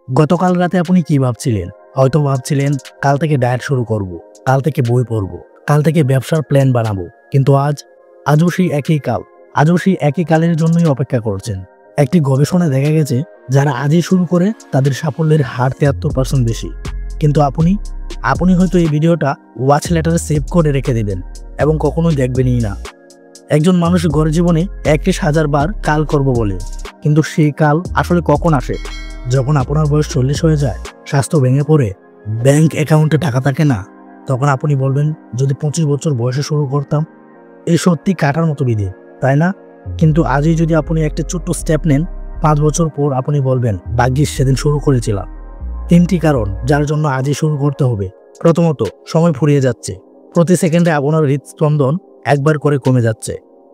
গতকাল রাতে আপনি কি ভাবছিলেন? হয়তো ভাবছিলেন কাল থেকে ডায়েট শুরু করব, কাল থেকে বই পড়ব, কাল থেকে ব্যবসার প্ল্যান বানাবো। কিন্তু আজও সেই একই কাল, আজও সেই একই কালের জন্যই অপেক্ষা করছেন। একটি গবেষণায় দেখা গেছে যারা আজই শুরু করে তাদের সাফল্যের হার 73% বেশি। কিন্তু আপনি হয়তো এই ভিডিওটা ওয়াচ লেটারে সেভ করে রেখে দিবেন এবং কখনোই দেখবেনই না। একজন মানুষ গড়ে জীবনে 31,000 বার কাল করব বলে, কিন্তু সেই কাল আসলে কখন আসে? যখন আপনার বয়স 40 হয়ে যায়, স্বাস্থ্য ভেঙে পড়ে, ব্যাংক অ্যাকাউন্টে টাকা থাকে না, তখন আপনি বলবেন যদি 25 বছর বয়সে শুরু করতাম। এই সত্যি কাটার মতো বিধি, তাই না? কিন্তু আজই যদি আপনি একটা ছোট্ট স্টেপ নেন, 5 বছর পর আপনি বলবেন ভাগ্যিস সেদিন শুরু করেছিলাম। 3টি কারণ যার জন্য আজই শুরু করতে হবে। প্রথমত, সময় ফুরিয়ে যাচ্ছে। প্রতি সেকেন্ডে আপনার হৃদস্পন্দন একবার করে কমে যাচ্ছে।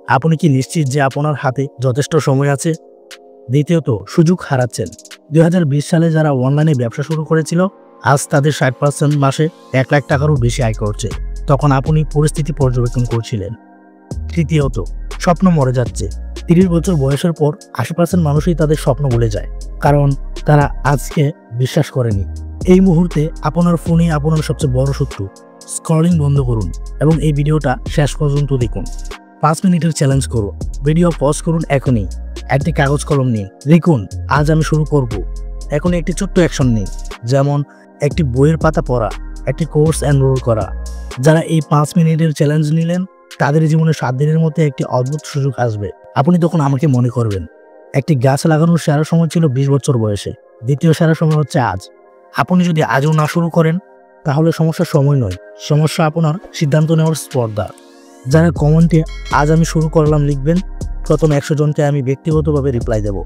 আপনি কি নিশ্চিত যে আপনার হাতে যথেষ্ট সময় আছে? দ্বিতীয়ত, সুযোগ হারাচ্ছেন। 2020 সালে যারা অনলাইনে ব্যবসা শুরু করেছিল, আজ তাদের 60% মাসে 1 লাখ টাকারও বেশি আয় করছে। তখন আপনি পরিস্থিতি পর্যবেক্ষণ করছিলেন। তৃতীয়ত, স্বপ্ন মরে যাচ্ছে। 30 বছর বয়সের পর 80% মানুষই তাদের স্বপ্ন ভুলে যায়, কারণ তারা আজকে বিশ্বাস করেনি। এই মুহূর্তে আপনার ফোনই আপনার সবচেয়ে বড় শত্রু। স্ক্রলিং বন্ধ করুন এবং এই ভিডিওটা শেষ পর্যন্ত দেখুন। 5 মিনিটের চ্যালেঞ্জ করুন। ভিডিও পজ করুন এখনই। একটি কাগজ কলম নিন, লিখুন আজ আমি শুরু করব। এখনই একটি ছোট্ট অ্যাকশন নিন, যেমন একটি বইয়ের পাতা পড়া, একটি কোর্স এনরোল করা। যারা এই 5 মিনিটের চ্যালেঞ্জ নিলেন, তাদের জীবনে 7 দিনের মধ্যে একটি অদ্ভুত সুযোগ আসবে। আপনি তখন আমাকে মনে করবেন। একটি গাছ লাগানোর সেরা সময় ছিল 20 বছর বয়সে, দ্বিতীয় সেরা সময় হচ্ছে আজ। আপনি যদি আজও না শুরু করেন, তাহলে সমস্যা সময় নয়, সমস্যা আপনার সিদ্ধান্ত নেওয়ার স্পর্ধা। যারা কমেন্টে আজ আমি শুরু করলাম লিখবেন, প্রথম 100 জনকে আমি ব্যক্তিগতভাবে রিপ্লাই দেব।